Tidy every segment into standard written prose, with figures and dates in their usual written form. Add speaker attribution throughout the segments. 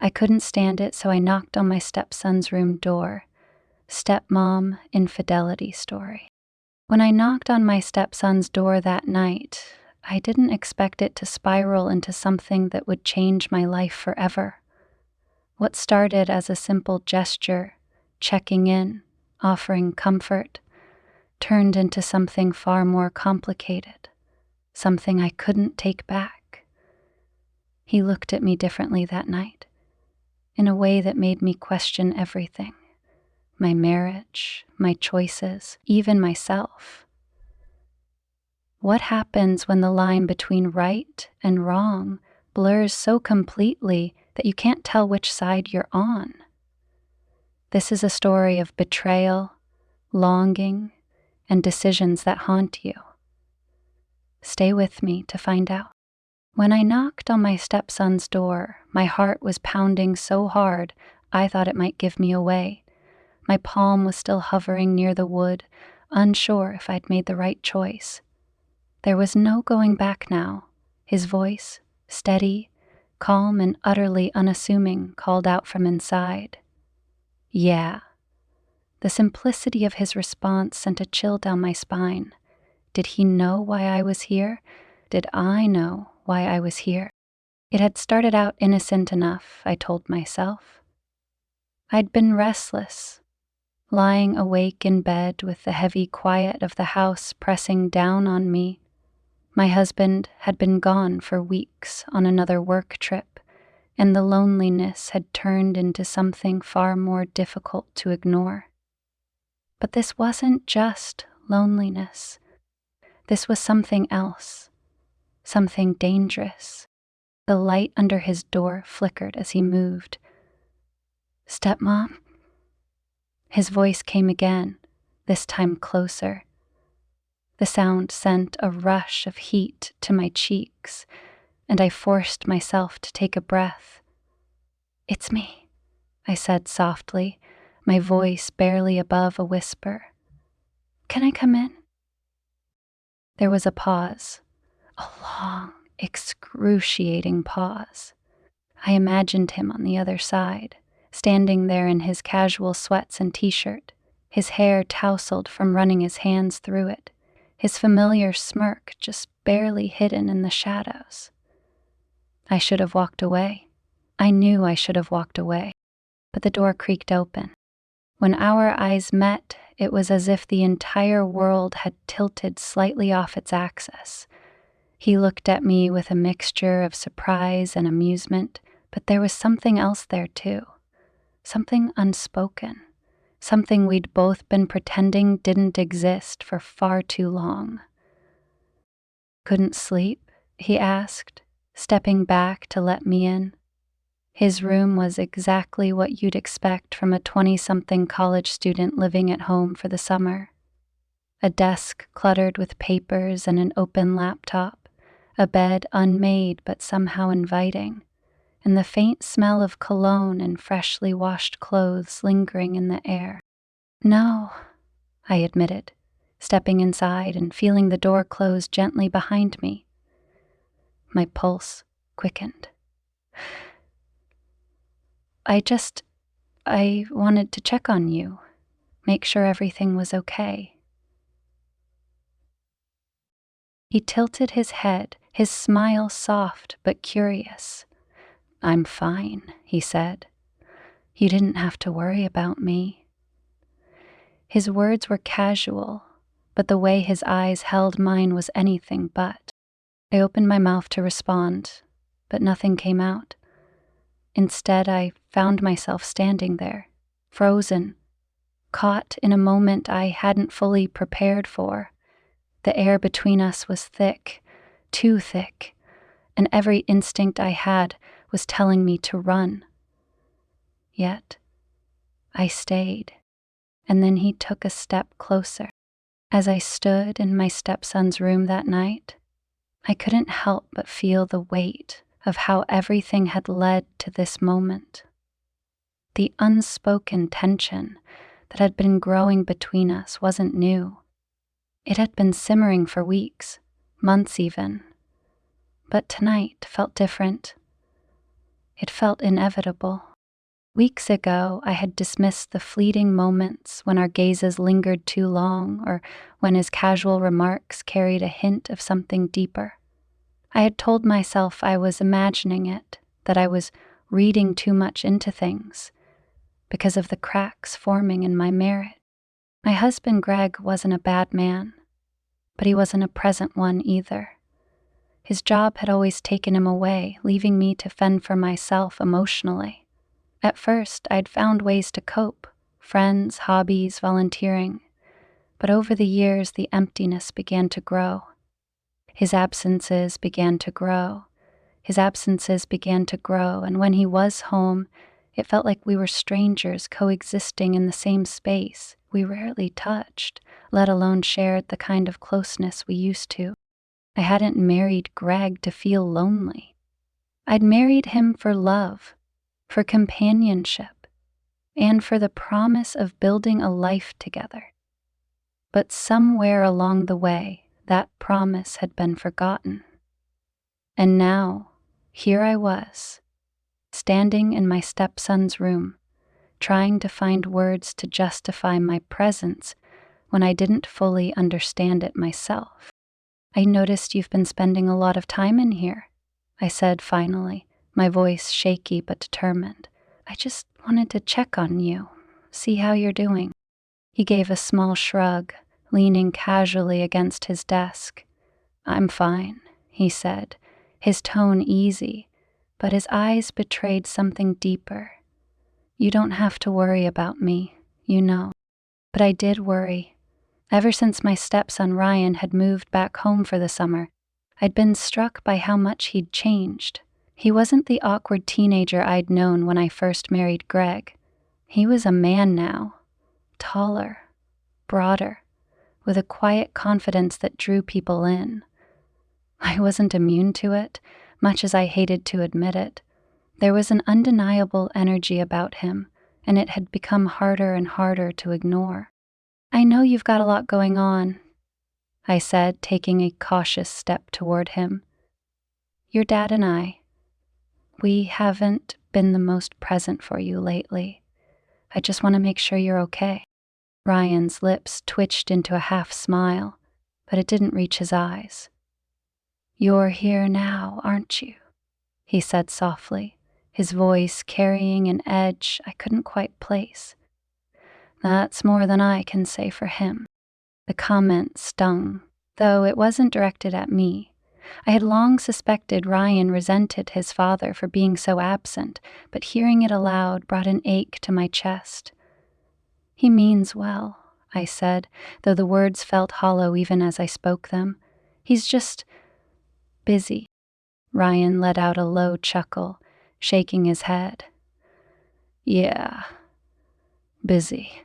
Speaker 1: I couldn't stand it, so I knocked on my stepson's room door. Stepmom Infidelity story. When I knocked on my stepson's door that night, I didn't expect it to spiral into something that would change my life forever. What started as a simple gesture, checking in, offering comfort, turned into something far more complicated, something I couldn't take back. He looked at me differently that night, in a way that made me question everything. My marriage, my choices, even myself. What happens when the line between right and wrong blurs so completely that you can't tell which side you're on? This is a story of betrayal, longing, and decisions that haunt you. Stay with me to find out. When I knocked on my stepson's door, my heart was pounding so hard I thought it might give me away. My palm was still hovering near the wood, unsure if I'd made the right choice. There was no going back now. His voice, steady, calm, and utterly unassuming, called out from inside. Yeah. The simplicity of his response sent a chill down my spine. Did he know why I was here? Did I know why I was here? It had started out innocent enough, I told myself. I'd been restless, lying awake in bed with the heavy quiet of the house pressing down on me. My husband had been gone for weeks on another work trip, and the loneliness had turned into something far more difficult to ignore. But this wasn't just loneliness. This was something else, something dangerous. The light under his door flickered as he moved. "Stepmom?" His voice came again, this time closer. The sound sent a rush of heat to my cheeks, and I forced myself to take a breath. "It's me," I said softly, my voice barely above a whisper. "Can I come in?" There was a pause, a long, excruciating pause. I imagined him on the other side, standing there in his casual sweats and t-shirt, his hair tousled from running his hands through it, his familiar smirk just barely hidden in the shadows. I should have walked away. I knew I should have walked away, but the door creaked open. When our eyes met, it was as if the entire world had tilted slightly off its axis. He looked at me with a mixture of surprise and amusement, but there was something else there too. Something unspoken. Something we'd both been pretending didn't exist for far too long. "Couldn't sleep?" he asked, stepping back to let me in. His room was exactly what you'd expect from a 20-something college student living at home for the summer. A desk cluttered with papers and an open laptop, a bed unmade but somehow inviting, and the faint smell of cologne and freshly washed clothes lingering in the air. "No," I admitted, stepping inside and feeling the door close gently behind me. My pulse quickened. I wanted to check on you, make sure everything was okay." He tilted his head, his smile soft but curious. "I'm fine," he said. "You didn't have to worry about me." His words were casual, but the way his eyes held mine was anything but. I opened my mouth to respond, but nothing came out. Instead, I found myself standing there, frozen, caught in a moment I hadn't fully prepared for. The air between us was thick, too thick, and every instinct I had was telling me to run. Yet, I stayed, and then he took a step closer. As I stood in my stepson's room that night, I couldn't help but feel the weight of how everything had led to this moment. The unspoken tension that had been growing between us wasn't new. It had been simmering for weeks, months even. But tonight felt different. It felt inevitable. Weeks ago, I had dismissed the fleeting moments when our gazes lingered too long or when his casual remarks carried a hint of something deeper. I had told myself I was imagining it, that I was reading too much into things because of the cracks forming in my marriage. My husband Greg wasn't a bad man, but he wasn't a present one either. His job had always taken him away, leaving me to fend for myself emotionally. At first, I'd found ways to cope: friends, hobbies, volunteering. But over the years, the emptiness began to grow. His absences began to grow. And when he was home, it felt like we were strangers coexisting in the same space. We rarely touched, let alone shared the kind of closeness we used to. I hadn't married Greg to feel lonely. I'd married him for love, for companionship, and for the promise of building a life together. But somewhere along the way, that promise had been forgotten. And now, here I was, standing in my stepson's room, trying to find words to justify my presence when I didn't fully understand it myself. "I noticed you've been spending a lot of time in here," I said finally, my voice shaky but determined. "I just wanted to check on you, see how you're doing." He gave a small shrug, leaning casually against his desk. "I'm fine," he said, his tone easy, but his eyes betrayed something deeper. "You don't have to worry about me, you know." But I did worry. Ever since my stepson Ryan had moved back home for the summer, I'd been struck by how much he'd changed. He wasn't the awkward teenager I'd known when I first married Greg. He was a man now, taller, broader, with a quiet confidence that drew people in. I wasn't immune to it, much as I hated to admit it. There was an undeniable energy about him, and it had become harder and harder to ignore. "I know you've got a lot going on," I said, taking a cautious step toward him. "Your dad and we haven't been the most present for you lately. I just want to make sure you're okay." Ryan's lips twitched into a half smile, but it didn't reach his eyes. "You're here now, aren't you?" he said softly, his voice carrying an edge I couldn't quite place. That's more than I can say for him. The comment stung, though it wasn't directed at me. I had long suspected Ryan resented his father for being so absent, but hearing it aloud brought an ache to my chest. "He means well," I said, though the words felt hollow even as I spoke them. "He's just busy." Ryan let out a low chuckle, shaking his head. "Yeah, busy."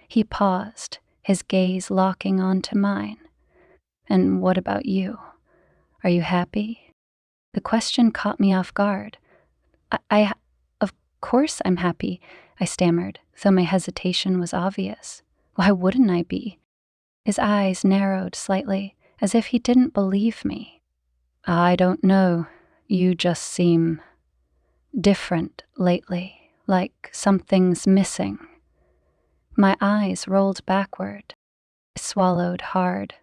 Speaker 1: He paused, his gaze locking onto mine. "And what about you? Are you happy?" The question caught me off guard. Of course I'm happy," I stammered, though my hesitation was obvious. Why wouldn't I be? His eyes narrowed slightly, as if he didn't believe me. "I don't know. You just seem different lately, like something's missing." My eyes rolled backward. I swallowed hard,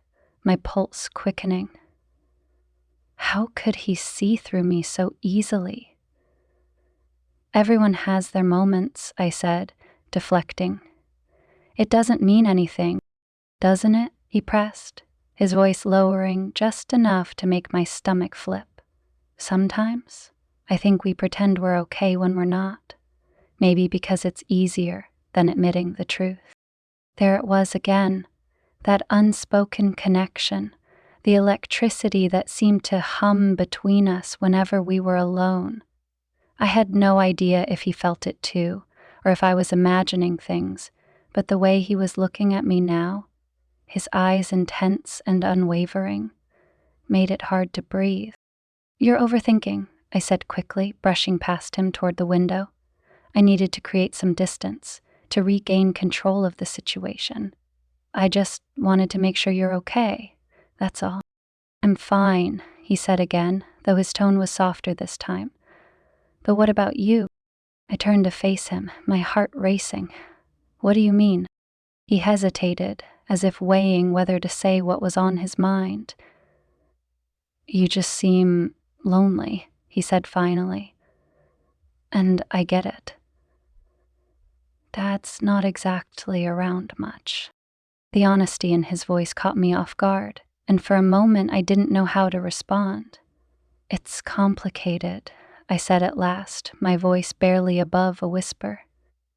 Speaker 1: my pulse quickening. How could he see through me so easily? "Everyone has their moments," I said, deflecting. "It doesn't mean anything, doesn't it?" he pressed, his voice lowering just enough to make my stomach flip. "Sometimes, I think we pretend we're okay when we're not. Maybe because it's easier than admitting the truth." There it was again, that unspoken connection, the electricity that seemed to hum between us whenever we were alone. I had no idea if he felt it too, or if I was imagining things, but the way he was looking at me now, his eyes intense and unwavering, made it hard to breathe. "You're overthinking," I said quickly, brushing past him toward the window. I needed to create some distance, to regain control of the situation. "I just wanted to make sure you're okay, that's all." "I'm fine," he said again, though his tone was softer this time. But what about you? I turned to face him, my heart racing. What do you mean? He hesitated, as if weighing whether to say what was on his mind. You just seem lonely, he said finally. And I get it. Dad's not exactly around much. The honesty in his voice caught me off guard, and for a moment I didn't know how to respond. It's complicated, I said at last, my voice barely above a whisper.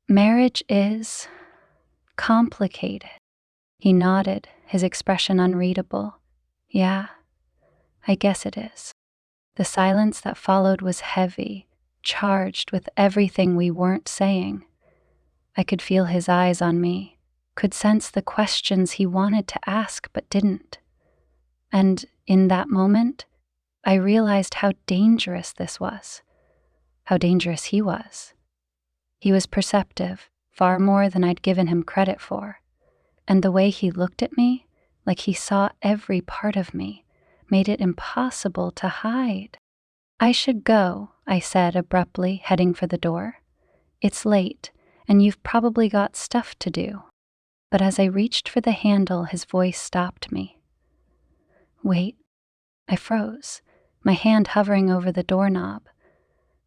Speaker 1: Marriage is complicated. He nodded, his expression unreadable. Yeah, I guess it is. The silence that followed was heavy, charged with everything we weren't saying. I could feel his eyes on me, could sense the questions he wanted to ask but didn't. And in that moment, I realized how dangerous this was, how dangerous he was. He was perceptive, far more than I'd given him credit for. And the way he looked at me, like he saw every part of me, made it impossible to hide. I should go, I said abruptly, heading for the door. It's late, and you've probably got stuff to do. But as I reached for the handle, his voice stopped me. Wait. I froze, my hand hovering over the doorknob.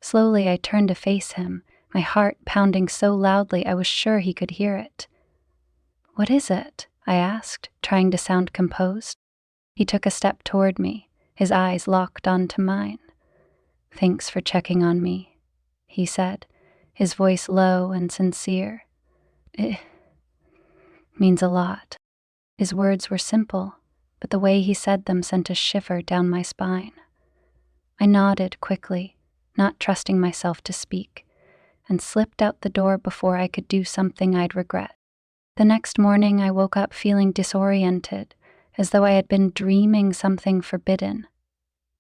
Speaker 1: Slowly I turned to face him, my heart pounding so loudly I was sure he could hear it. What is it? I asked, trying to sound composed. He took a step toward me, his eyes locked onto mine. Thanks for checking on me, he said, his voice low and sincere. It means a lot. His words were simple, but the way he said them sent a shiver down my spine. I nodded quickly, not trusting myself to speak, and slipped out the door before I could do something I'd regret. The next morning I woke up feeling disoriented, as though I had been dreaming something forbidden.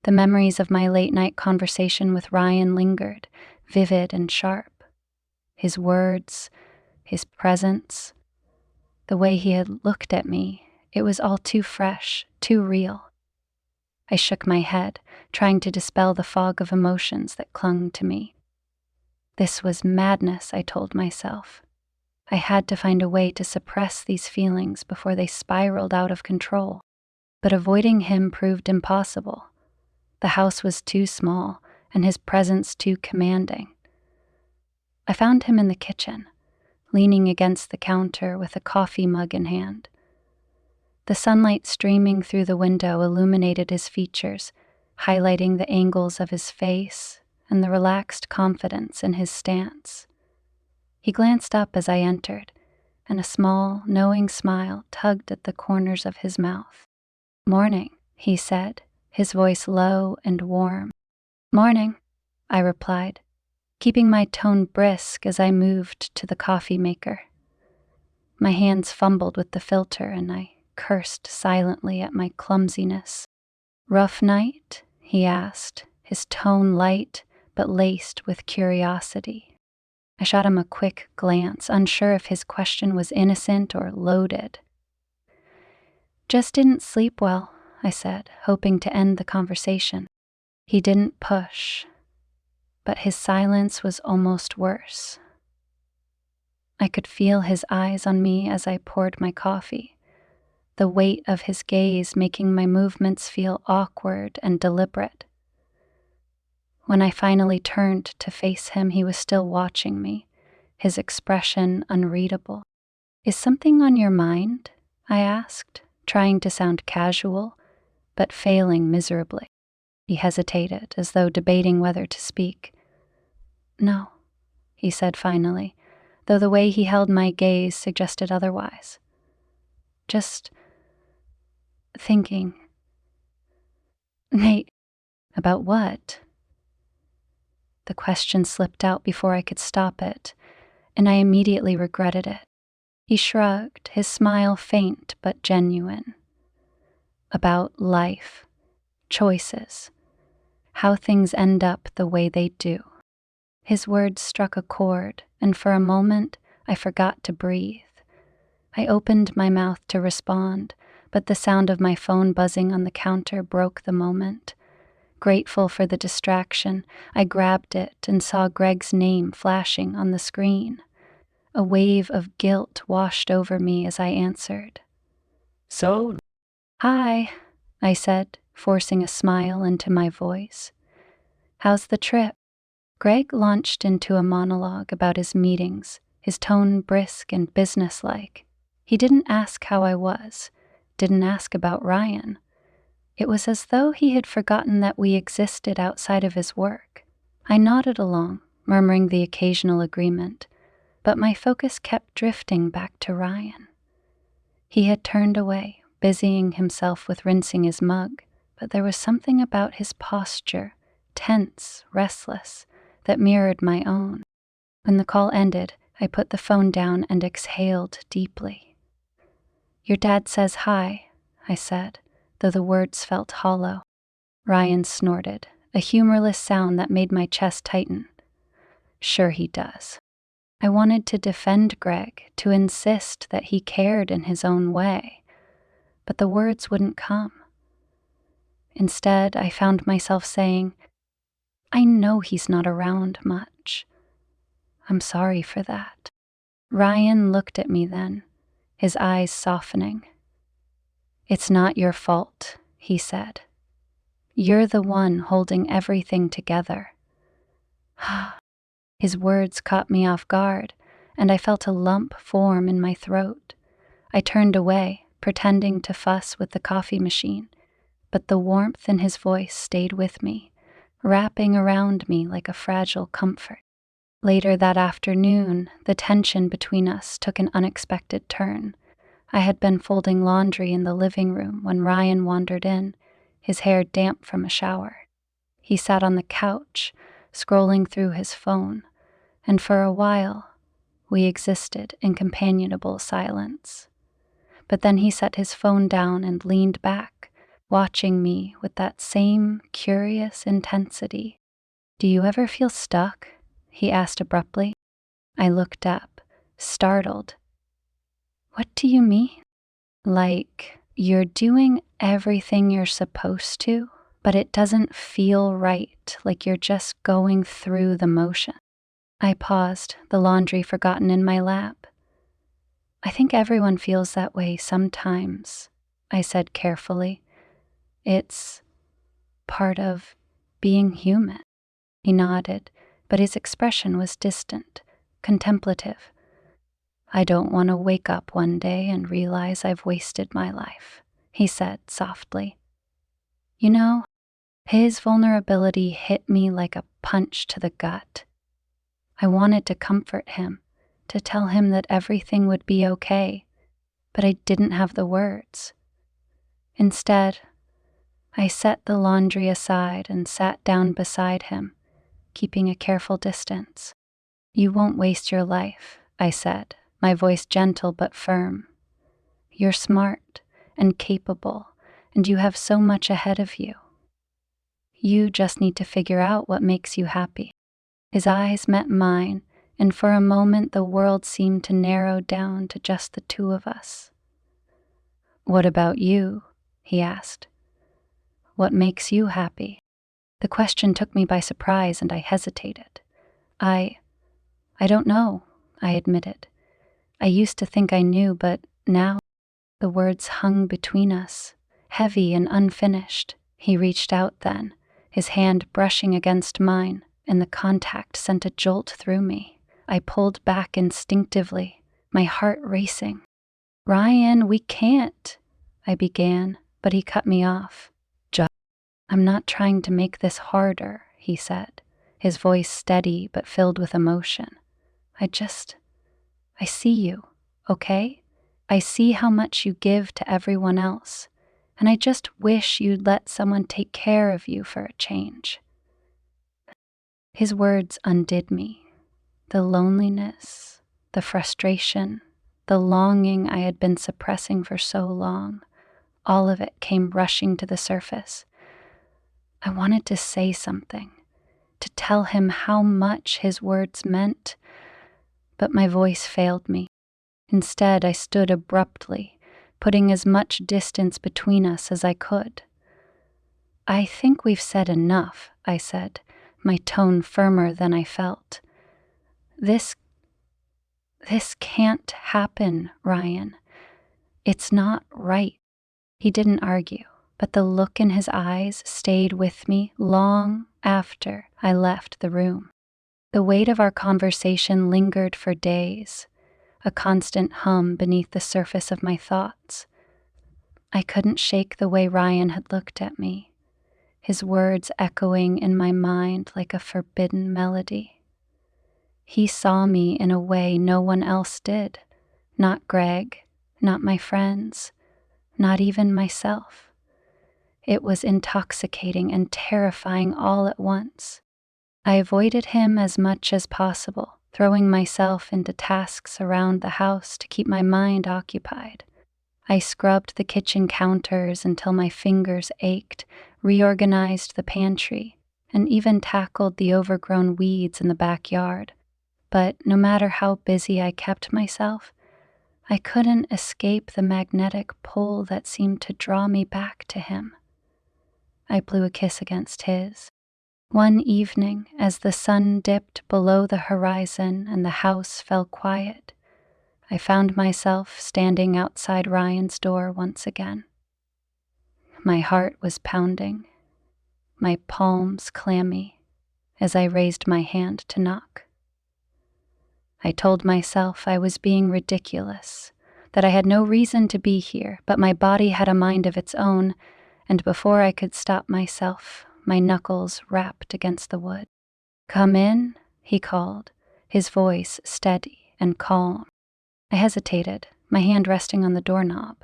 Speaker 1: The memories of my late-night conversation with Ryan lingered, vivid and sharp. His words, his presence, the way he had looked at me, it was all too fresh, too real. I shook my head, trying to dispel the fog of emotions that clung to me. This was madness, I told myself. I had to find a way to suppress these feelings before they spiraled out of control. But avoiding him proved impossible. The house was too small, and his presence too commanding. I found him in the kitchen, leaning against the counter with a coffee mug in hand. The sunlight streaming through the window illuminated his features, highlighting the angles of his face and the relaxed confidence in his stance. He glanced up as I entered, and a small, knowing smile tugged at the corners of his mouth. Morning, he said, his voice low and warm. Morning, I replied, keeping my tone brisk as I moved to the coffee maker. My hands fumbled with the filter, and I cursed silently at my clumsiness. Rough night? He asked, his tone light but laced with curiosity. I shot him a quick glance, unsure if his question was innocent or loaded. Just didn't sleep well, I said, hoping to end the conversation. He didn't push, but his silence was almost worse. I could feel his eyes on me as I poured my coffee, the weight of his gaze making my movements feel awkward and deliberate. When I finally turned to face him, he was still watching me, his expression unreadable. Is something on your mind? I asked, trying to sound casual, but failing miserably. He hesitated, as though debating whether to speak. No, he said finally, though the way he held my gaze suggested otherwise. Just thinking. Nate, about what? The question slipped out before I could stop it, and I immediately regretted it. He shrugged, his smile faint but genuine. About life, choices, how things end up the way they do. His words struck a chord, and for a moment I forgot to breathe. I opened my mouth to respond, but the sound of my phone buzzing on the counter broke the moment. Grateful for the distraction, I grabbed it and saw Greg's name flashing on the screen. A wave of guilt washed over me as I answered.
Speaker 2: So,
Speaker 1: "Hi," I said, forcing a smile into my voice. "How's the trip?" Greg launched into a monologue about his meetings, his tone brisk and businesslike. He didn't ask how I was, didn't ask about Ryan. It was as though he had forgotten that we existed outside of his work. I nodded along, murmuring the occasional agreement, but my focus kept drifting back to Ryan. He had turned away, busying himself with rinsing his mug, but there was something about his posture, tense, restless, that mirrored my own. When the call ended, I put the phone down and exhaled deeply. "Your dad says hi," I said, though the words felt hollow. Ryan snorted, a humorless sound that made my chest tighten. "Sure he does." I wanted to defend Greg, to insist that he cared in his own way, but the words wouldn't come. Instead, I found myself saying, "I know he's not around much. I'm sorry for that." Ryan looked at me then, his eyes softening. "It's not your fault," he said. "You're the one holding everything together." His words caught me off guard, and I felt a lump form in my throat. I turned away, pretending to fuss with the coffee machine, but the warmth in his voice stayed with me, wrapping around me like a fragile comfort. Later that afternoon, the tension between us took an unexpected turn. I had been folding laundry in the living room when Ryan wandered in, his hair damp from a shower. He sat on the couch, scrolling through his phone, and for a while, we existed in companionable silence. But then he set his phone down and leaned back, watching me with that same curious intensity. "Do you ever feel stuck?" he asked abruptly. I looked up, startled. "What do you mean?" "Like, you're doing everything you're supposed to, but it doesn't feel right, like you're just going through the motion." I paused, the laundry forgotten in my lap. "I think everyone feels that way sometimes," I said carefully. "It's part of being human." He nodded, but his expression was distant, contemplative. "I don't want to wake up one day and realize I've wasted my life," he said softly. You know, his vulnerability hit me like a punch to the gut. I wanted to comfort him, to tell him that everything would be okay, but I didn't have the words. Instead, I set the laundry aside and sat down beside him, keeping a careful distance. "You won't waste your life," I said, my voice gentle but firm. "You're smart and capable, and you have so much ahead of you. You just need to figure out what makes you happy." His eyes met mine, and for a moment the world seemed to narrow down to just the two of us. "What about you?" he asked. "What makes you happy?" The question took me by surprise and I hesitated. I don't know," I admitted. "I used to think I knew, but now—" The words hung between us, heavy and unfinished. He reached out then, his hand brushing against mine, and the contact sent a jolt through me. I pulled back instinctively, my heart racing. "Ryan, we can't," I began, but he cut me off. "I'm not trying to make this harder," he said, his voice steady but filled with emotion. I see you, okay? I see how much you give to everyone else, and I just wish you'd let someone take care of you for a change." His words undid me. The loneliness, the frustration, the longing I had been suppressing for so long, all of it came rushing to the surface. I wanted to say something, to tell him how much his words meant, but my voice failed me. Instead, I stood abruptly, putting as much distance between us as I could. I think we've said enough, I said, my tone firmer than I felt. This can't happen, Ryan. It's not right. He didn't argue, but the look in his eyes stayed with me long after I left the room. The weight of our conversation lingered for days, a constant hum beneath the surface of my thoughts. I couldn't shake the way Ryan had looked at me, his words echoing in my mind like a forbidden melody. He saw me in a way no one else did, not Greg, not my friends, not even myself. It was intoxicating and terrifying all at once. I avoided him as much as possible, throwing myself into tasks around the house to keep my mind occupied. I scrubbed the kitchen counters until my fingers ached, reorganized the pantry, and even tackled the overgrown weeds in the backyard. But no matter how busy I kept myself, I couldn't escape the magnetic pull that seemed to draw me back to him. I blew a kiss against his. One evening, as the sun dipped below the horizon and the house fell quiet, I found myself standing outside Ryan's door once again. My heart was pounding, my palms clammy, as I raised my hand to knock. I told myself I was being ridiculous, that I had no reason to be here, but my body had a mind of its own, and before I could stop myself, my knuckles rapped against the wood. "Come in," he called, his voice steady and calm. I hesitated, my hand resting on the doorknob.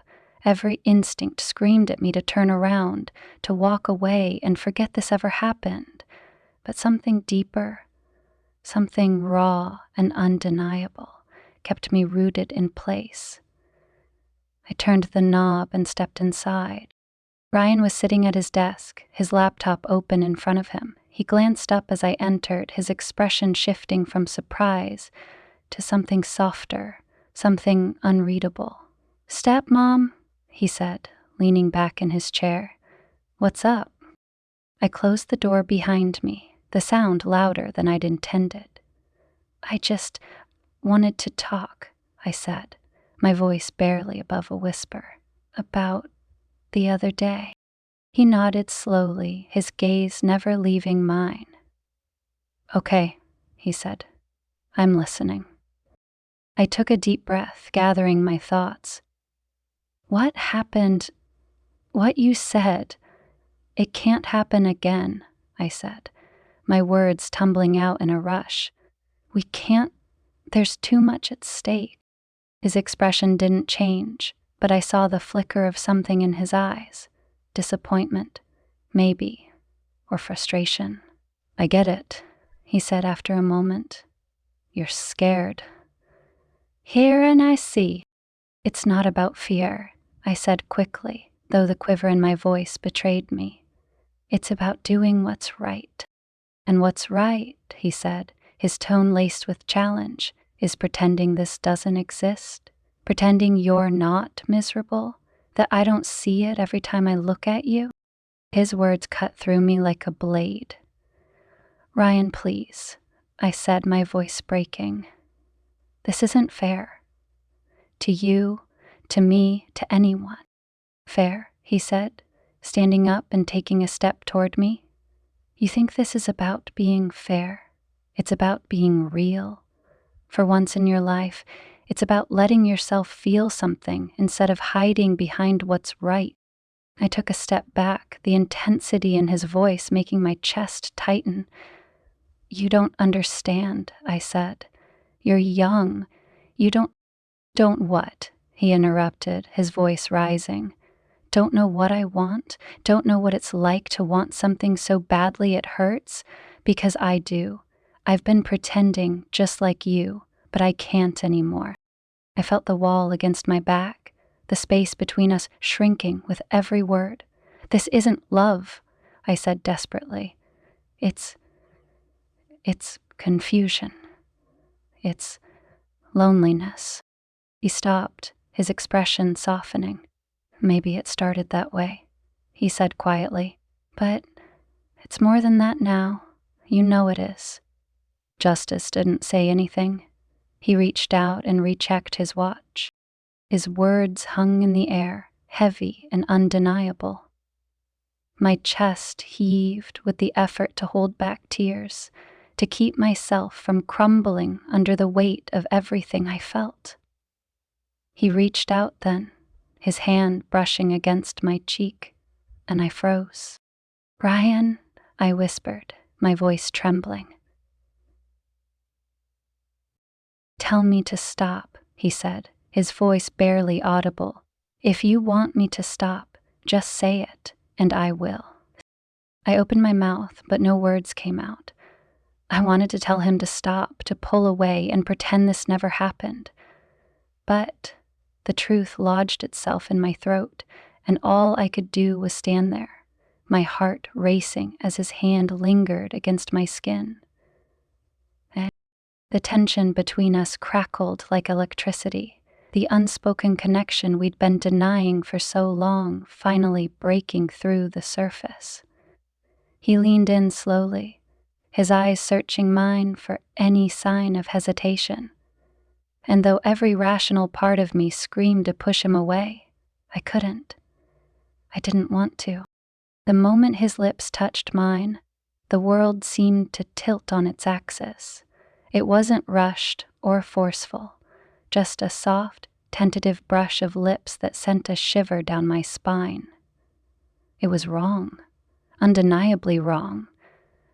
Speaker 1: Every instinct screamed at me to turn around, to walk away and forget this ever happened. But something deeper, something raw and undeniable, kept me rooted in place. I turned the knob and stepped inside. Ryan was sitting at his desk, his laptop open in front of him. He glanced up as I entered, his expression shifting from surprise to something softer, something unreadable. "Stepmom," he said, leaning back in his chair. "What's up?" I closed the door behind me, the sound louder than I'd intended. "I just wanted to talk," I said, my voice barely above a whisper. "About the other day." He nodded slowly, his gaze never leaving mine. "Okay," he said. "I'm listening." I took a deep breath, gathering my thoughts. "What happened? What you said? It can't happen again," I said, my words tumbling out in a rush. "We can't. There's too much at stake." His expression didn't change, but I saw the flicker of something in his eyes. Disappointment, maybe, or frustration. "I get it," he said after a moment. "You're scared." "Here and I see." "It's not about fear," I said quickly, though the quiver in my voice betrayed me. "It's about doing what's right." "And what's right," he said, his tone laced with challenge, "is pretending this doesn't exist, pretending you're not miserable, that I don't see it every time I look at you." His words cut through me like a blade. "Ryan, please," I said, my voice breaking. "This isn't fair. To you, to me, to anyone." "Fair," he said, standing up and taking a step toward me. "You think this is about being fair? It's about being real. For once in your life, it's about letting yourself feel something instead of hiding behind what's right." I took a step back, the intensity in his voice making my chest tighten. "You don't understand," I said. "You're young. You don't what?" he interrupted, his voice rising. "Don't know what I want? Don't know what it's like to want something so badly it hurts? Because I do. I've been pretending just like you, but I can't anymore." I felt the wall against my back, the space between us shrinking with every word. "This isn't love," I said desperately. It's confusion. It's loneliness." He stopped, his expression softening. "Maybe it started that way," he said quietly. But it's more than that now. You know it is. Justice didn't say anything. He reached out and rechecked his watch. His words hung in the air, heavy and undeniable. My chest heaved with the effort to hold back tears, to keep myself from crumbling under the weight of everything I felt. He reached out then, his hand brushing against my cheek, and I froze. "Ryan," I whispered, my voice trembling. "Tell me to stop," he said, his voice barely audible. "If you want me to stop, just say it, and I will." I opened my mouth, but no words came out. I wanted to tell him to stop, to pull away and pretend this never happened. But the truth lodged itself in my throat, and all I could do was stand there, my heart racing as his hand lingered against my skin. The tension between us crackled like electricity, the unspoken connection we'd been denying for so long finally breaking through the surface. He leaned in slowly, his eyes searching mine for any sign of hesitation. And though every rational part of me screamed to push him away, I couldn't. I didn't want to. The moment his lips touched mine, the world seemed to tilt on its axis. It wasn't rushed or forceful, just a soft, tentative brush of lips that sent a shiver down my spine. It was wrong, undeniably wrong,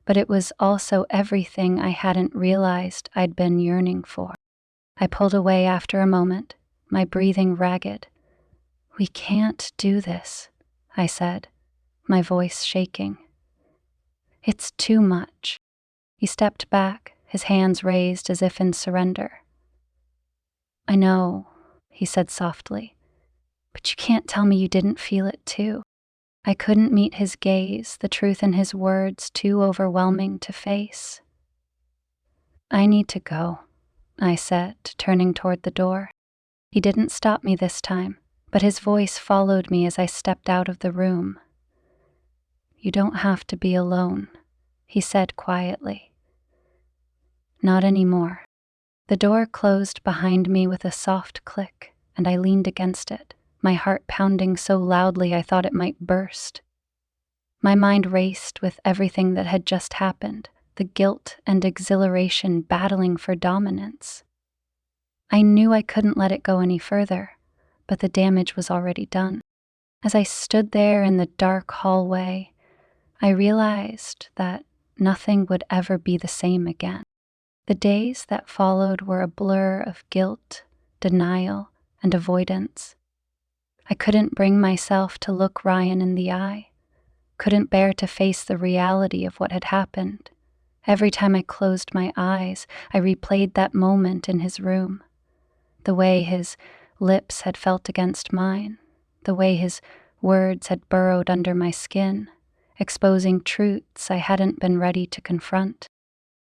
Speaker 1: but it was also everything I hadn't realized I'd been yearning for. I pulled away after a moment, my breathing ragged. "We can't do this," I said, my voice shaking. "It's too much." He stepped back, his hands raised as if in surrender. "I know," he said softly, "but you can't tell me you didn't feel it too." I couldn't meet his gaze, the truth in his words too overwhelming to face. "I need to go," I said, turning toward the door. He didn't stop me this time, but his voice followed me as I stepped out of the room. "You don't have to be alone," he said quietly. "Not anymore." The door closed behind me with a soft click, and I leaned against it, my heart pounding so loudly I thought it might burst. My mind raced with everything that had just happened, the guilt and exhilaration battling for dominance. I knew I couldn't let it go any further, but the damage was already done. As I stood there in the dark hallway, I realized that nothing would ever be the same again. The days that followed were a blur of guilt, denial, and avoidance. I couldn't bring myself to look Ryan in the eye, couldn't bear to face the reality of what had happened. Every time I closed my eyes, I replayed that moment in his room. The way his lips had felt against mine, the way his words had burrowed under my skin, exposing truths I hadn't been ready to confront.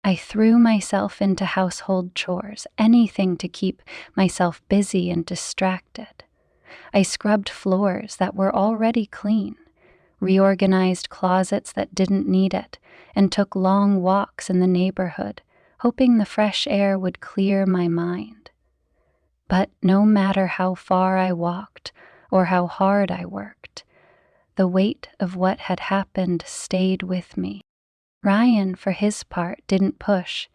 Speaker 1: I threw myself into household chores, anything to keep myself busy and distracted. I scrubbed floors that were already clean, reorganized closets that didn't need it, and took long walks in the neighborhood, hoping the fresh air would clear my mind. But no matter how far I walked or how hard I worked, the weight of what had happened stayed with me. Ryan, for his part, didn't push.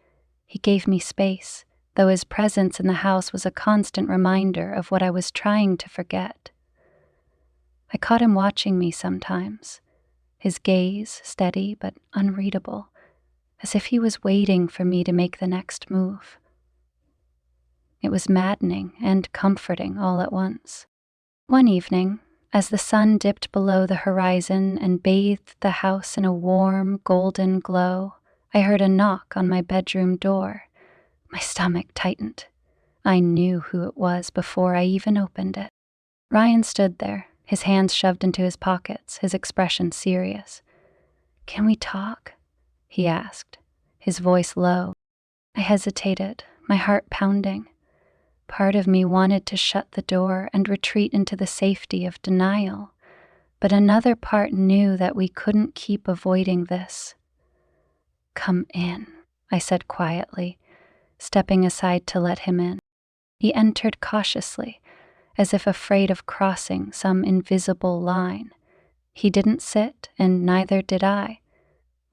Speaker 1: He gave me space, though his presence in the house was a constant reminder of what I was trying to forget. I caught him watching me sometimes, his gaze steady but unreadable, as if he was waiting for me to make the next move. It was maddening and comforting all at once. One evening, as the sun dipped below the horizon and bathed the house in a warm, golden glow, I heard a knock on my bedroom door. My stomach tightened. I knew who it was before I even opened it. Ryan stood there, his hands shoved into his pockets, his expression serious. "Can we talk?" he asked, his voice low. I hesitated, my heart pounding. Part of me wanted to shut the door and retreat into the safety of denial, But another part knew that we couldn't keep avoiding this. "Come in," I said quietly, stepping aside to let him in. He entered cautiously, as if afraid of crossing some invisible line. He didn't sit, and neither did I.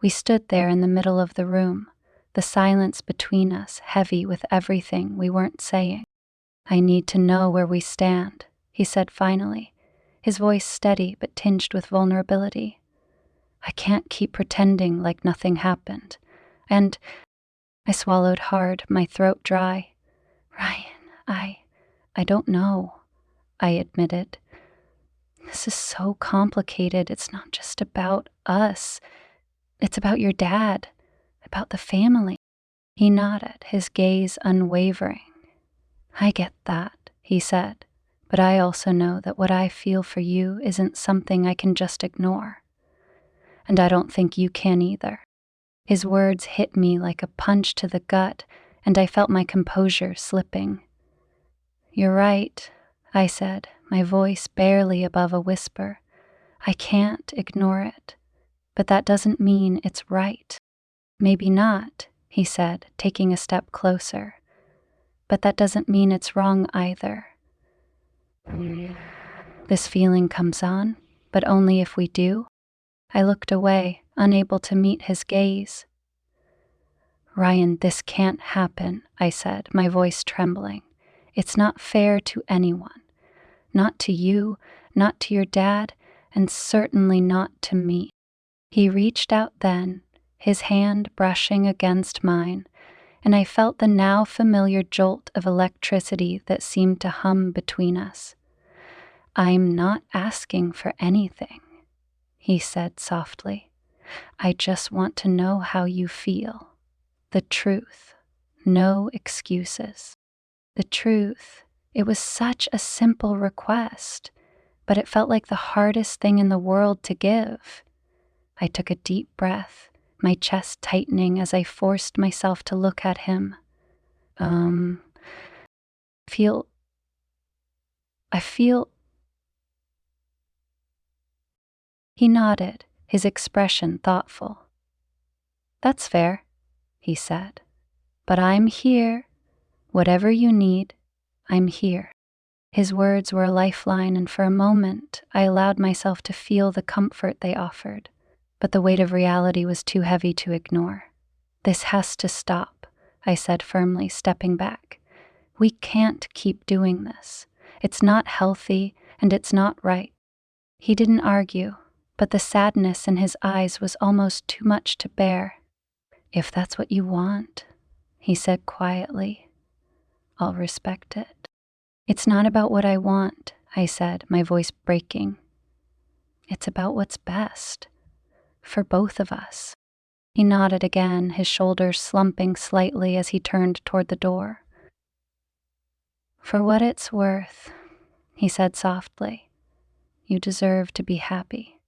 Speaker 1: We stood there in the middle of the room, the silence between us heavy with everything we weren't saying. "I need to know where we stand," he said finally, his voice steady but tinged with vulnerability. "I can't keep pretending like nothing happened. And—" I swallowed hard, my throat dry. "Ryan, I don't know," I admitted. "This is so complicated. It's not just about us. It's about your dad, about the family." He nodded, his gaze unwavering. "I get that," he said, "but I also know that what I feel for you isn't something I can just ignore. And I don't think you can either." His words hit me like a punch to the gut, and I felt my composure slipping. "You're right," I said, my voice barely above a whisper. "I can't ignore it, but that doesn't mean it's right." "Maybe not," he said, taking a step closer. "But that doesn't mean it's wrong either. This feeling comes on, but only if we do." I looked away, unable to meet his gaze. "Ryan, this can't happen," I said, my voice trembling. "It's not fair to anyone. Not to you, not to your dad, and certainly not to me." He reached out then, his hand brushing against mine, and I felt the now familiar jolt of electricity that seemed to hum between us. "I'm not asking for anything," he said softly. "I just want to know how you feel. The truth. No excuses." The truth. It was such a simple request, but it felt like the hardest thing in the world to give. I took a deep breath, my chest tightening as I forced myself to look at him. Um, feel, I feel. He nodded, his expression thoughtful. "That's fair," he said. "But I'm here. Whatever you need, I'm here." His words were a lifeline, and for a moment I allowed myself to feel the comfort they offered. But the weight of reality was too heavy to ignore. "This has to stop," I said firmly, stepping back. "We can't keep doing this. It's not healthy, and it's not right." He didn't argue, but the sadness in his eyes was almost too much to bear. "If that's what you want," he said quietly, "I'll respect it." "It's not about what I want," I said, my voice breaking. "It's about what's best. For both of us." He nodded again, his shoulders slumping slightly as he turned toward the door. "For what it's worth," he said softly, "you deserve to be happy.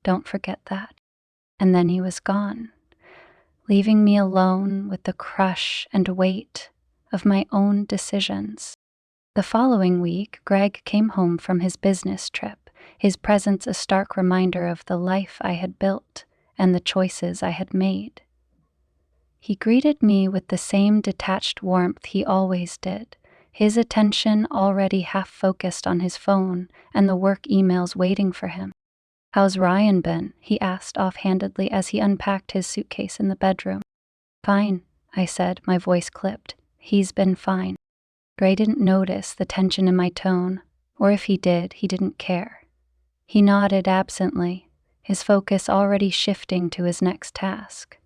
Speaker 1: Don't forget that." And then he was gone, leaving me alone with the crush and weight of my own decisions. The following week, Greg came home from his business trip, his presence a stark reminder of the life I had built and the choices I had made. He greeted me with the same detached warmth he always did, his attention already half focused on his phone and the work emails waiting for him. "How's Ryan been?" he asked offhandedly as he unpacked his suitcase in the bedroom. "Fine," I said, my voice clipped. "He's been fine." Gray didn't notice the tension in my tone, or if he did, he didn't care. He nodded absently, his focus already shifting to his next task.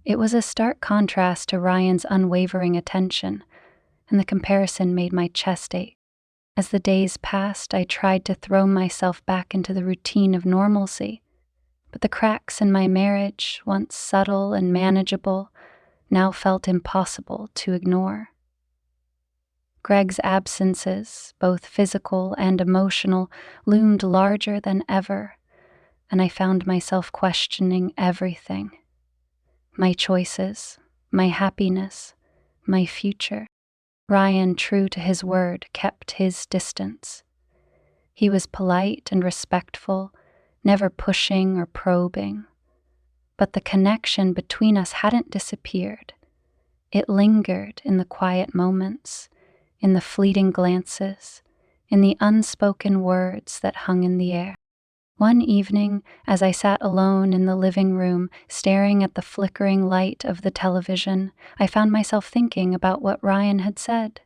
Speaker 1: It was a stark contrast to Ryan's unwavering attention, and the comparison made my chest ache. As the days passed, I tried to throw myself back into the routine of normalcy, but the cracks in my marriage, once subtle and manageable, now felt impossible to ignore. Greg's absences, both physical and emotional, loomed larger than ever, and I found myself questioning everything. My choices, my happiness, my future. Ryan, true to his word, kept his distance. He was polite and respectful, never pushing or probing. But the connection between us hadn't disappeared. It lingered in the quiet moments, in the fleeting glances, in the unspoken words that hung in the air. One evening, as I sat alone in the living room, staring at the flickering light of the television, I found myself thinking about what Ryan had said.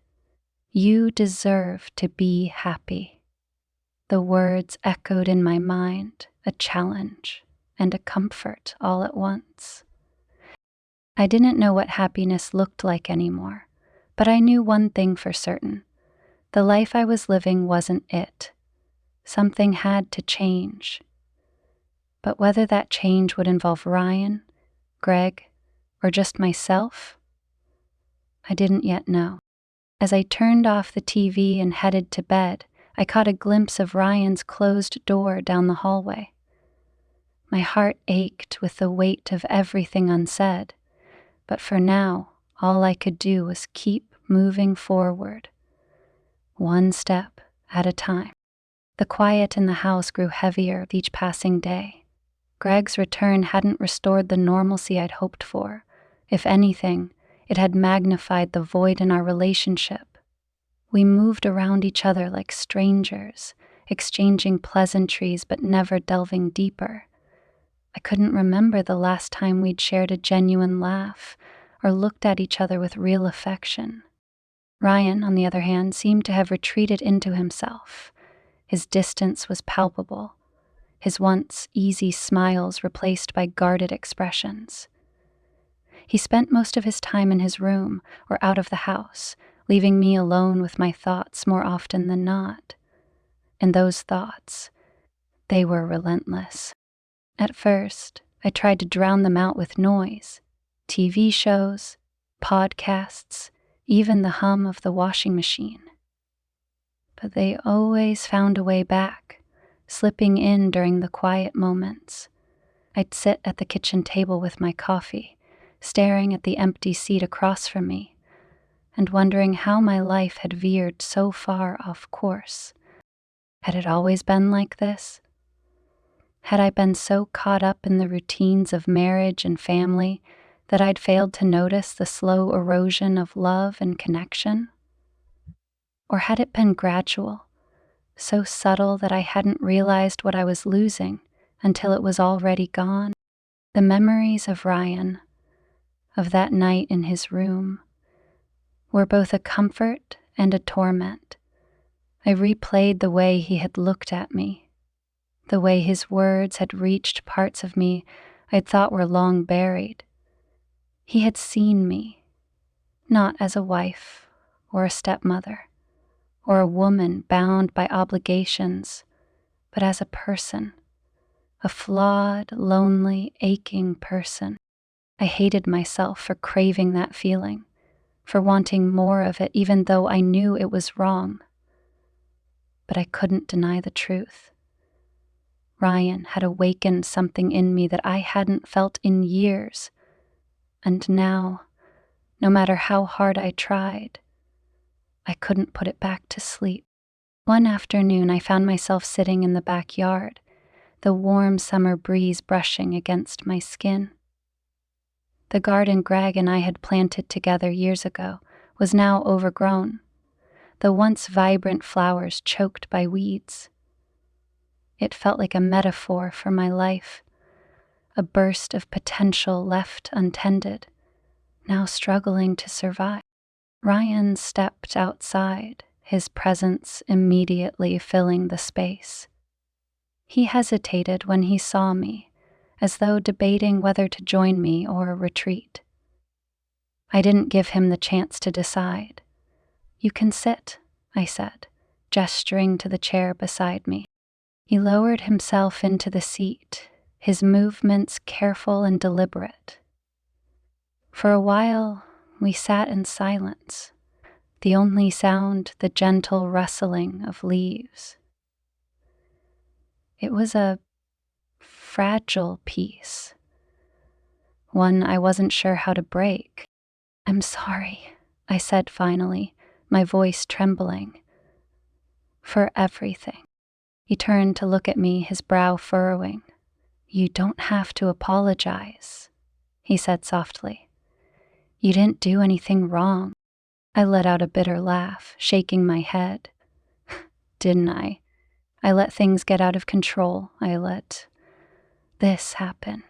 Speaker 1: "You deserve to be happy." The words echoed in my mind, a challenge and a comfort all at once. I didn't know what happiness looked like anymore, but I knew one thing for certain. The life I was living wasn't it. Something had to change. But whether that change would involve Ryan, Greg, or just myself, I didn't yet know. As I turned off the TV and headed to bed, I caught a glimpse of Ryan's closed door down the hallway. My heart ached with the weight of everything unsaid, but for now, all I could do was keep moving forward, one step at a time. The quiet in the house grew heavier with each passing day. Greg's return hadn't restored the normalcy I'd hoped for. If anything, it had magnified the void in our relationship. We moved around each other like strangers, exchanging pleasantries but never delving deeper. I couldn't remember the last time we'd shared a genuine laugh or looked at each other with real affection. Ryan, on the other hand, seemed to have retreated into himself. His distance was palpable, his once easy smiles replaced by guarded expressions. He spent most of his time in his room or out of the house, leaving me alone with my thoughts more often than not. And those thoughts, they were relentless. At first, I tried to drown them out with noise, TV shows, podcasts, even the hum of the washing machine. But they always found a way back, slipping in during the quiet moments. I'd sit at the kitchen table with my coffee, staring at the empty seat across from me, and wondering how my life had veered so far off course. Had it always been like this? Had I been so caught up in the routines of marriage and family that I'd failed to notice the slow erosion of love and connection? Or had it been gradual, so subtle that I hadn't realized what I was losing until it was already gone? The memories of Ryan, of that night in his room, were both a comfort and a torment. I replayed the way he had looked at me, the way his words had reached parts of me I'd thought were long buried. He had seen me, not as a wife or a stepmother, or a woman bound by obligations, but as a person, a flawed, lonely, aching person. I hated myself for craving that feeling, for wanting more of it even though I knew it was wrong. But I couldn't deny the truth. Ryan had awakened something in me that I hadn't felt in years, and now, no matter how hard I tried, I couldn't put it back to sleep. One afternoon, I found myself sitting in the backyard, the warm summer breeze brushing against my skin. The garden Greg and I had planted together years ago was now overgrown, the once vibrant flowers choked by weeds. It felt like a metaphor for my life, a burst of potential left untended, now struggling to survive. Ryan stepped outside, his presence immediately filling the space. He hesitated when he saw me, as though debating whether to join me or retreat. I didn't give him the chance to decide. "You can sit," I said, gesturing to the chair beside me. He lowered himself into the seat, his movements careful and deliberate. For a while, we sat in silence, the only sound the gentle rustling of leaves. It was a fragile peace, one I wasn't sure how to break. "I'm sorry," I said finally, my voice trembling, "for everything." He turned to look at me, his brow furrowing. "You don't have to apologize," he said softly. "You didn't do anything wrong." I let out a bitter laugh, shaking my head. Didn't I? I let things get out of control. I let this happen.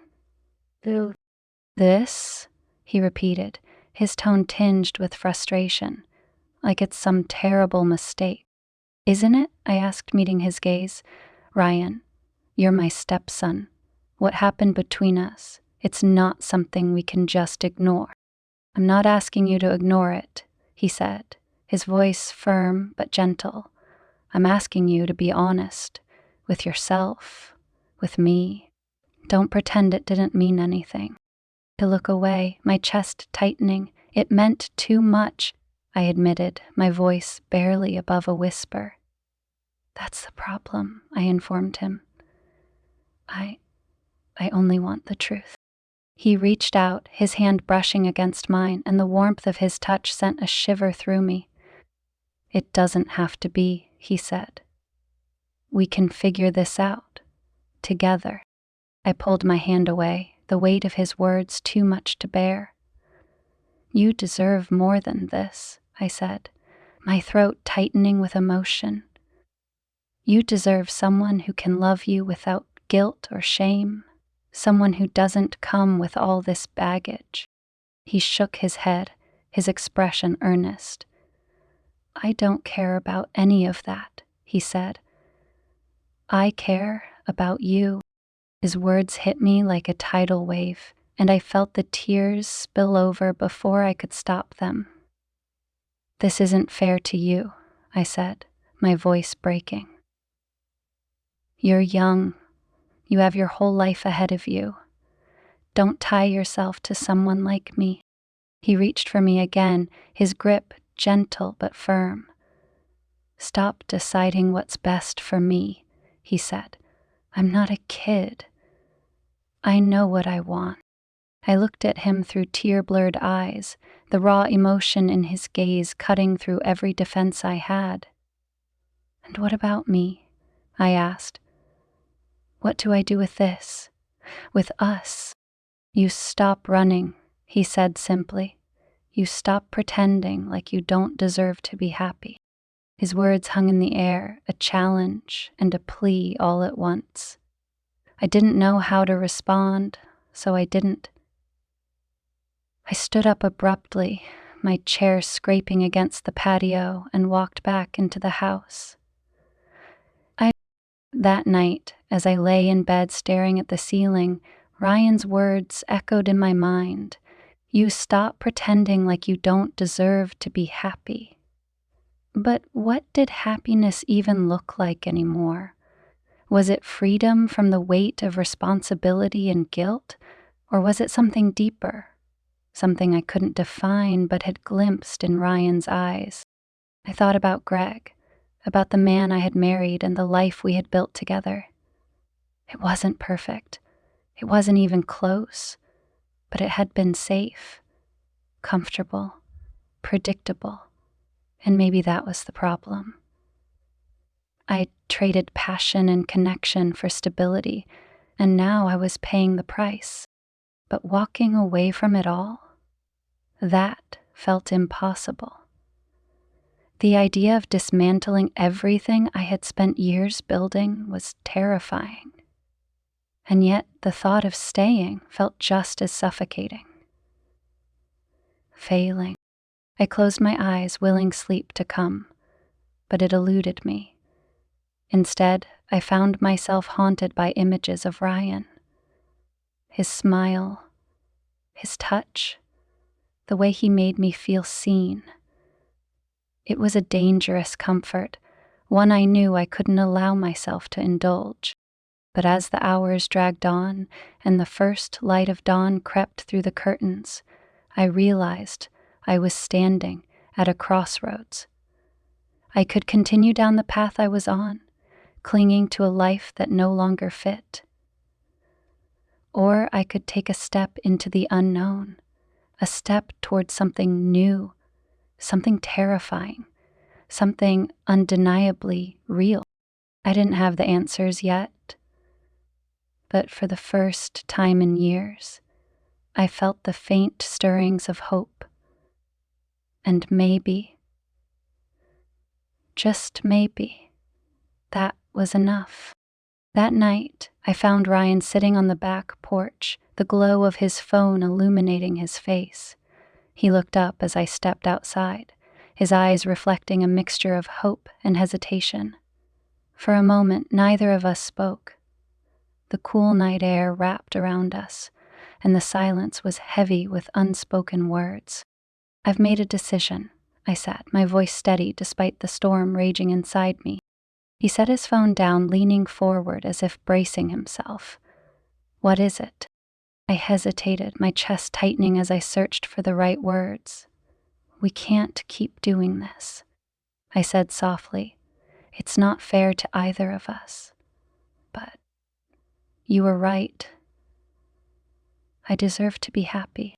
Speaker 1: This? He repeated, his tone tinged with frustration, like it's some terrible mistake. "Isn't it?" I asked, meeting his gaze. "Ryan, you're my stepson. What happened between us, it's not something we can just ignore." "I'm not asking you to ignore it," he said, his voice firm but gentle. "I'm asking you to be honest with yourself, with me. Don't pretend it didn't mean anything." To look away, my chest tightening. "It meant too much," I admitted, my voice barely above a whisper. "That's the problem," I informed him. I only want the truth." He reached out, his hand brushing against mine, and the warmth of his touch sent a shiver through me. "It doesn't have to be," he said. "We can figure this out. Together." I pulled my hand away, the weight of his words too much to bear. "You deserve more than this," I said, my throat tightening with emotion. "You deserve someone who can love you without guilt or shame, someone who doesn't come with all this baggage." He shook his head, his expression earnest. "I don't care about any of that," he said. "I care about you." His words hit me like a tidal wave, and I felt the tears spill over before I could stop them. "This isn't fair to you," I said, my voice breaking. "You're young. You have your whole life ahead of you. Don't tie yourself to someone like me." He reached for me again, his grip gentle but firm. "Stop deciding what's best for me," he said. "I'm not a kid. I know what I want." I looked at him through tear-blurred eyes, the raw emotion in his gaze cutting through every defense I had. "And what about me?" I asked. "What do I do with this? With us?" "You stop running," he said simply. "You stop pretending like you don't deserve to be happy." His words hung in the air, a challenge and a plea all at once. I didn't know how to respond, so I didn't. I stood up abruptly, my chair scraping against the patio, and walked back into the house. That night, as I lay in bed staring at the ceiling, Ryan's words echoed in my mind. "You stop pretending like you don't deserve to be happy." But what did happiness even look like anymore? Was it freedom from the weight of responsibility and guilt? Or was it something deeper? Something I couldn't define but had glimpsed in Ryan's eyes. I thought about Greg, about the man I had married and the life we had built together. It wasn't perfect. It wasn't even close. But it had been safe, comfortable, predictable. And maybe that was the problem. I traded passion and connection for stability, and now I was paying the price. But walking away from it all, that felt impossible. The idea of dismantling everything I had spent years building was terrifying. And yet the thought of staying felt just as suffocating. Failing. I closed my eyes, willing sleep to come, but it eluded me. Instead, I found myself haunted by images of Ryan. His smile, his touch, the way he made me feel seen. It was a dangerous comfort, one I knew I couldn't allow myself to indulge. But as the hours dragged on and the first light of dawn crept through the curtains, I realized I was standing at a crossroads. I could continue down the path I was on, clinging to a life that no longer fit. Or I could take a step into the unknown, a step toward something new, something terrifying, something undeniably real. I didn't have the answers yet, but for the first time in years, I felt the faint stirrings of hope. And maybe, just maybe, that was enough. That night, I found Ryan sitting on the back porch, the glow of his phone illuminating his face. He looked up as I stepped outside, his eyes reflecting a mixture of hope and hesitation. For a moment, neither of us spoke. The cool night air wrapped around us, and the silence was heavy with unspoken words. "I've made a decision," I said, my voice steady despite the storm raging inside me. He set his phone down, leaning forward as if bracing himself. "What is it?" I hesitated, my chest tightening as I searched for the right words. "We can't keep doing this," I said softly. "It's not fair to either of us. But you were right. I deserve to be happy."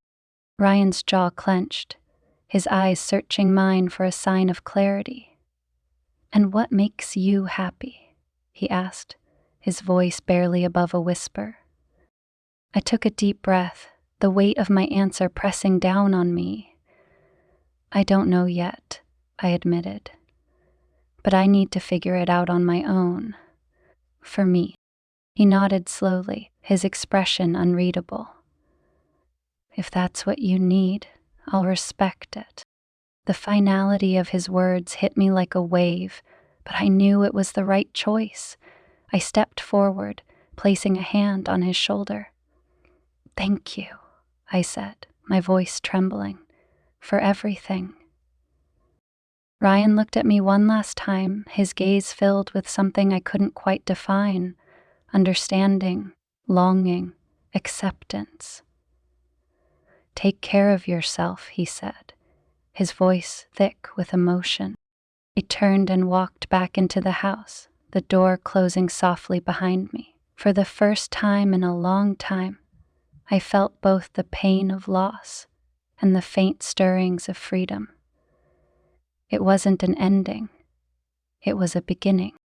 Speaker 1: Ryan's jaw clenched, his eyes searching mine for a sign of clarity. "And what makes you happy?" he asked, his voice barely above a whisper. I took a deep breath, the weight of my answer pressing down on me. "I don't know yet," I admitted. "But I need to figure it out on my own. For me." He nodded slowly, his expression unreadable. "If that's what you need, I'll respect it." The finality of his words hit me like a wave, but I knew it was the right choice. I stepped forward, placing a hand on his shoulder. "Thank you," I said, my voice trembling, "for everything." Ryan looked at me one last time, his gaze filled with something I couldn't quite define: understanding, longing, acceptance. "Take care of yourself," he said, his voice thick with emotion. I turned and walked back into the house, the door closing softly behind me. For the first time in a long time, I felt both the pain of loss and the faint stirrings of freedom. It wasn't an ending, it was a beginning.